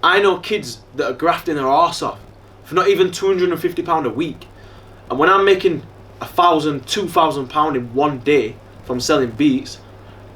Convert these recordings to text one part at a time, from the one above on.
I know kids that are grafting their arse off for not even £250 a week. And when I'm making £1,000, £2,000 in one day from selling beats,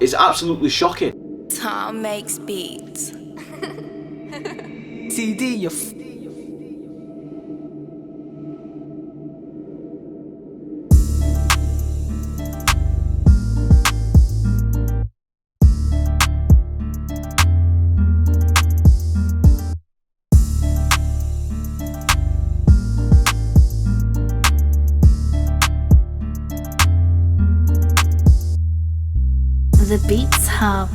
it's absolutely shocking. Tom makes beats. TD, you The Beats Hub.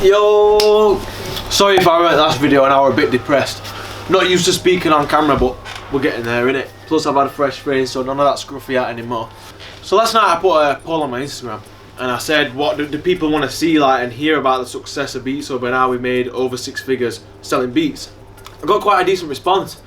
Yo! Sorry if I wrote last video and I were a bit depressed. Not used to speaking on camera, but we're getting there, innit? Plus I've had a fresh face, so none of that scruffy out anymore. So last night I put a poll on my Instagram and I said, what do people want to see like and hear about the success of Beats Hub and how we made over 6 figures selling beats? I got quite a decent response.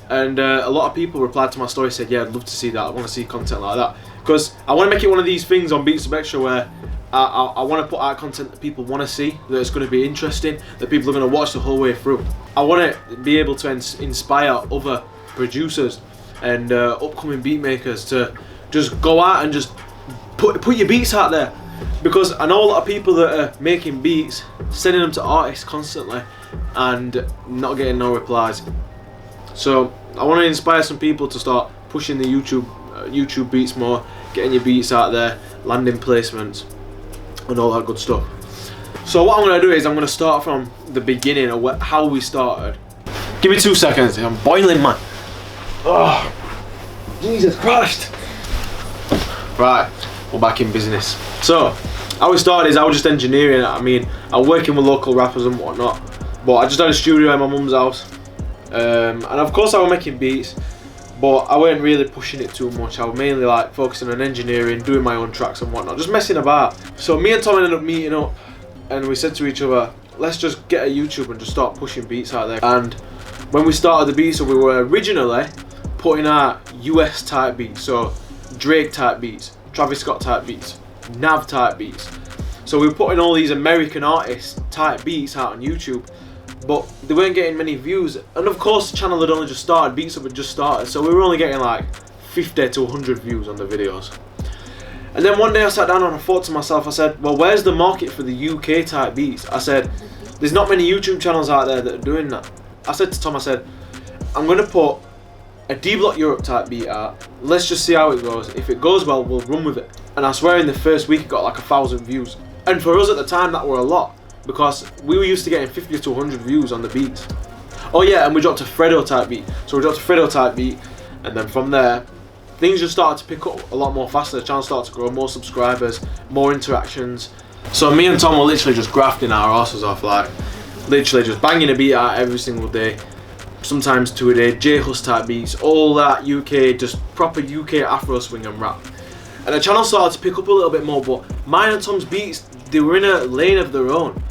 And a lot of people replied to my story, said, yeah, I'd love to see that, I want to see content like that. Because I want to make it one of these things on Beats Hub Extra where I want to put out content that people want to see, that it's going to be interesting, that people are going to watch the whole way through. I want to be able to inspire other producers and upcoming beat makers to just go out and just put your beats out there. Because I know a lot of people that are making beats, sending them to artists constantly and not getting no replies. So I want to inspire some people to start pushing the YouTube beats more, getting your beats out there, landing placements and all that good stuff. So what I'm going to do is I'm going to start from the beginning of how we started. Give me 2 seconds, I'm boiling, man. Oh, Jesus Christ. Right, we're back in business. So how we started is I was just engineering. I mean, I was working with local rappers and whatnot, but I just had a studio in my mum's house. And of course I was making beats, but I weren't really pushing it too much. I was mainly like focusing on engineering, doing my own tracks and whatnot, just messing about. So me and Tom ended up meeting up and we said to each other, let's just get a YouTube and just start pushing beats out there. And when we started the Beats, we were originally putting out US type beats, so Drake type beats, Travis Scott type beats, Nav type beats. So we were putting all these American artists type beats out on YouTube, but they weren't getting many views. And of course the channel had only just started, Beats Hub had just started, so we were only getting like 50 to 100 views on the videos. And then one day I sat down and I thought to myself, I said, well, where's the market for the UK type beats? I said, there's not many YouTube channels out there that are doing that. I said to Tom, I said, I'm going to put a D-Block Europe type beat out, let's just see how it goes. If it goes well, we'll run with it. And I swear in the first week it got like 1,000 views. And for us at the time that were a lot, because we were used to getting 50 to 100 views on the beats. Oh yeah, and we dropped a Fredo type beat. So we dropped a Fredo type beat, and then from there, things just started to pick up a lot more faster. The channel started to grow, more subscribers, more interactions. So me and Tom were literally just grafting our asses off, like literally just banging a beat out every single day, sometimes 2 a day, J-Hus type beats, all that UK, just proper UK Afro swing and rap. And the channel started to pick up a little bit more, but mine and Tom's beats, they were in a lane of their own.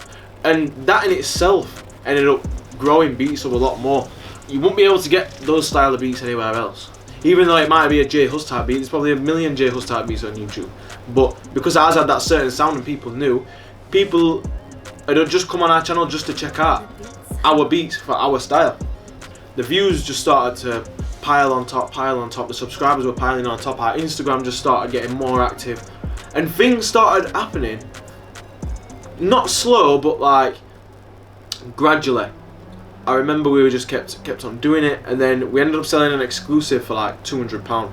And that in itself ended up growing Beats Hub a lot more. You wouldn't be able to get those style of beats anywhere else. Even though it might be a J-Hus type beat, there's probably a million J-Hus type beats on YouTube. But because ours had that certain sound and people knew, people had just come on our channel just to check out our beats for our style. The views just started to pile on top, the subscribers were piling on top, our Instagram just started getting more active. And things started happening, not slow, but like gradually. I remember we were just kept on doing it, and then we ended up selling an exclusive for like £200.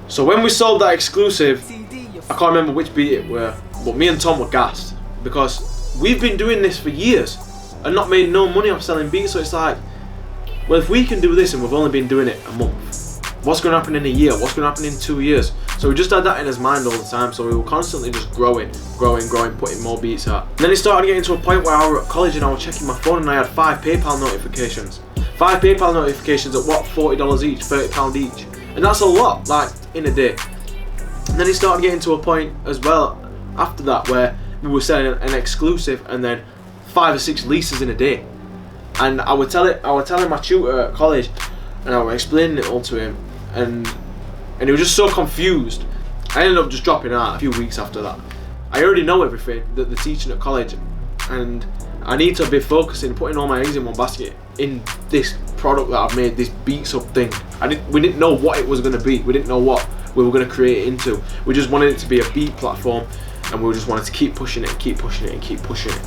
So when we sold that exclusive, I can't remember which beat it were, but me and Tom were gassed because we've been doing this for years and not made no money off selling beats. So it's like, well, if we can do this and we've only been doing it a month, what's going to happen in a year? What's going to happen in 2 years? So we just had that in his mind all the time. So we were constantly just growing, putting more beats out. And then it started getting to a point where I was at college and I was checking my phone and I had 5 PayPal notifications. 5 PayPal notifications at what, $40 each, £30 each. And that's a lot, like, in a day. And then it started getting to a point as well after that where we were selling an exclusive and then 5 or 6 leases in a day. And I was telling my tutor at college, and I was explaining it all to him, and he was just so confused. I ended up just dropping out a few weeks after that. I already know everything that they're teaching at college, and I need to be focusing, putting all my eggs in one basket in this product that I've made, this Beats Hub thing. We didn't know what it was going to be. We didn't know what we were going to create it into. We just wanted it to be a beat platform, and we just wanted to keep pushing it and keep pushing it and keep pushing it.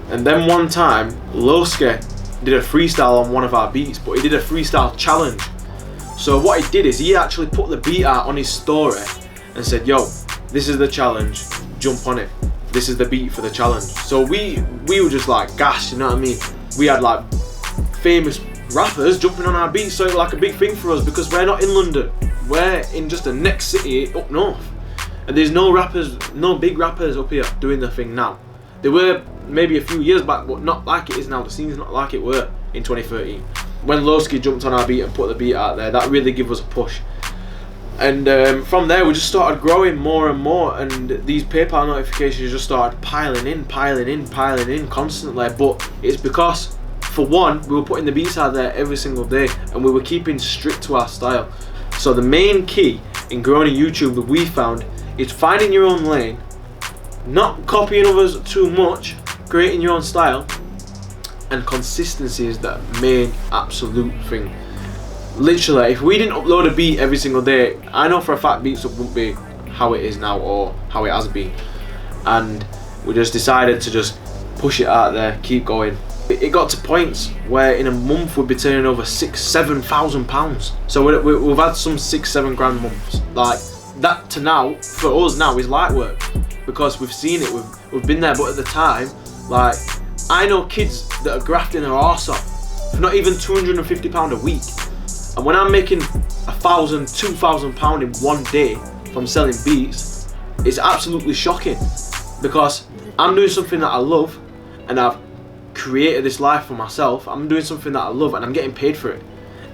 And then one time, Loske did a freestyle on one of our beats, but he did a freestyle challenge. So what he did is he actually put the beat out on his story and said, yo, this is the challenge, jump on it. This is the beat for the challenge. So we were just like gassed, you know what I mean? We had like famous rappers jumping on our beats, so it was like a big thing for us because we're not in London. We're in just the next city up north. And there's no rappers, no big rappers up here doing the thing now. There were maybe a few years back, but not like it is now. The scene's not like it were in 2013. When Loski jumped on our beat and put the beat out there, that really gave us a push. And from there we just started growing more and more, and these PayPal notifications just started piling in constantly. But it's because, for one, we were putting the beats out there every single day, and we were keeping strict to our style. So the main key in growing a YouTube that we found is finding your own lane, not copying others too much, creating your own style, and consistency is the main absolute thing. Literally, if we didn't upload a beat every single day, I know for a fact Beats Up wouldn't be how it is now or how it has been. And we just decided to just push it out there, keep going. It got to points where in a month we'd be turning over £6,000–7,000. So we've had some 6–7 grand months. Like that to now, for us now, is light work because we've seen it, we've been there. But at the time, like, I know kids that are grafting their arse off for not even £250 a week. And when I'm making £1,000–2,000 in one day from selling beats, it's absolutely shocking because I'm doing something that I love and I've created this life for myself. I'm doing something that I love and I'm getting paid for it.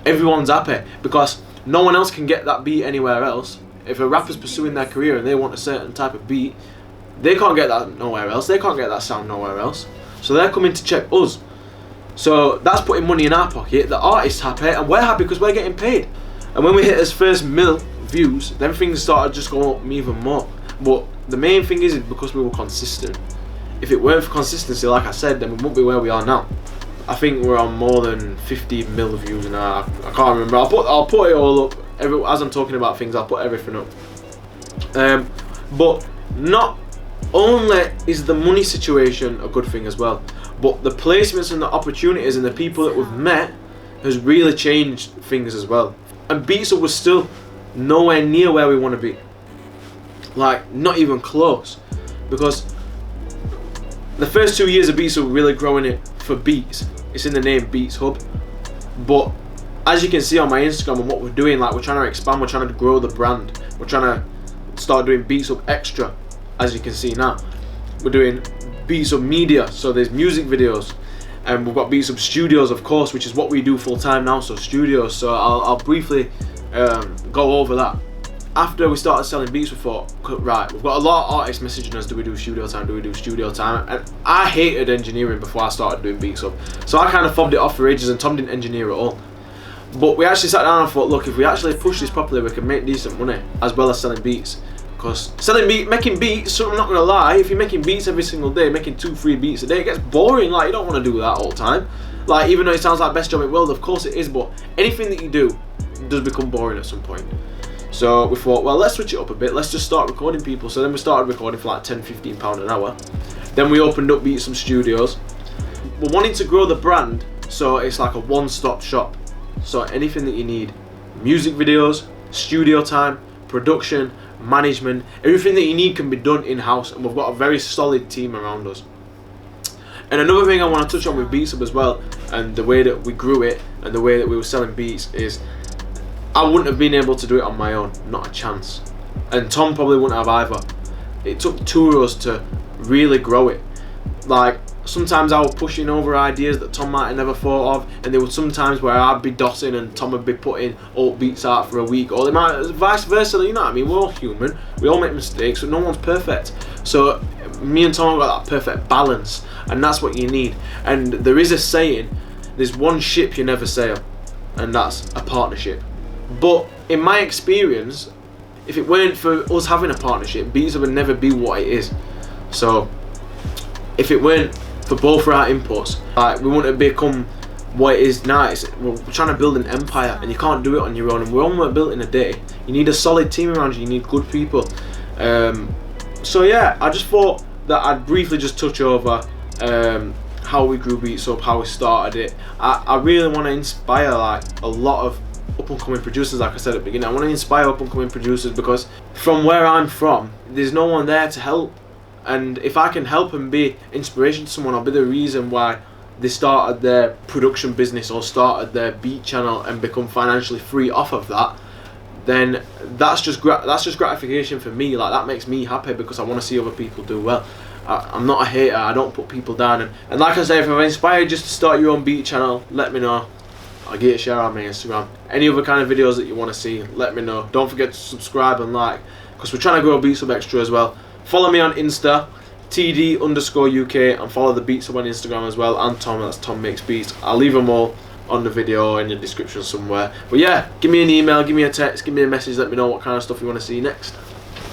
Everyone's happy because no one else can get that beat anywhere else. If a rapper's pursuing their career and they want a certain type of beat, they can't get that nowhere else. They can't get that sound nowhere else. So they're coming to check us. So that's putting money in our pocket. The artist's happy and we're happy because we're getting paid. And when we hit his first mil views, then things started just going up even more. But the main thing is because we were consistent. If it weren't for consistency, like I said, then we wouldn't be where we are now. I think we're on more than 50 mil views now. I can't remember. I'll put it all up. As I'm talking about things, I'll put everything up. But not only is the money situation a good thing as well, but the placements and the opportunities and the people that we've met has really changed things as well. And Beats Up was still nowhere near where we want to be. Like, not even close. Because the first 2 years of Beats Hub, really growing it for beats. It's in the name, Beats Hub. But as you can see on my Instagram and what we're doing, like, we're trying to expand, we're trying to grow the brand. We're trying to start doing Beats Hub Extra, as you can see now. We're doing Beats Hub Media, so there's music videos. And we've got Beats Hub Studios, of course, which is what we do full time now, so studios. So I'll briefly go over that. After we started selling beats, we thought, right, we've got a lot of artists messaging us, do we do studio time, do we do studio time? And I hated engineering before I started doing Beats Up. So I kind of fobbed it off for ages and Tom didn't engineer at all. But we actually sat down and thought, look, if we actually push this properly, we can make decent money as well as selling beats. Because making beats, so I'm not going to lie, if you're making beats every single day, making 2–3 beats a day, it gets boring. Like, you don't want to do that all the time. Like, even though it sounds like best job in the world, of course it is, but anything that you do does become boring at some point. So we thought, well, let's switch it up a bit. Let's just start recording people. So then we started recording for like £10–15 an hour. Then we opened up Beats Up Studios. We're wanting to grow the brand, so it's like a one-stop shop. So anything that you need, music videos, studio time, production, management, everything that you need can be done in-house, and we've got a very solid team around us. And another thing I want to touch on with Beats Up as well, and the way that we grew it, and the way that we were selling beats, is I wouldn't have been able to do it on my own, not a chance. And Tom probably wouldn't have either. It took two of us to really grow it. Like, sometimes I was pushing over ideas that Tom might have never thought of, and there were some times where I'd be dossing and Tom would be putting alt beats out for a week, or they might, vice versa, you know what I mean? We're all human, we all make mistakes, but no one's perfect. So me and Tom have got that perfect balance, and that's what you need. And there is a saying, there's one ship you never sail, and that's a partnership. But in my experience, if it weren't for us having a partnership, Beats Up would never be what it is. So if it weren't for both our inputs, like, we wouldn't have become what it is now. We're trying to build an empire, and you can't do it on your own, and we're only built in a day. You need a solid team around you, you need good people. So yeah, I just thought that I'd briefly just touch over how we grew Beats Up, how we started it. I really want to inspire like a lot of up-and-coming producers. Like I said at the beginning, I want to inspire up-and-coming producers, because from where I'm from, there's no one there to help. And if I can help and be inspiration to someone, I'll be the reason why they started their production business or started their beat channel and become financially free off of that, then that's just gratification for me. Like, that makes me happy, because I want to see other people do well. I'm not a hater, I don't put people down, and like I say, if I've inspired you just to start your own beat channel, let me know. I'll get a share on my Instagram. Any other kind of videos that you want to see, let me know. Don't forget to subscribe and like, because we're trying to grow Beats Up Extra as well. Follow me on Insta, TD_UK, and follow the Beats Up on Instagram as well, and Tom, that's Tom Makes Beats. I'll leave them all on the video in the description somewhere. But yeah, give me an email, give me a text, give me a message, let me know what kind of stuff you want to see next.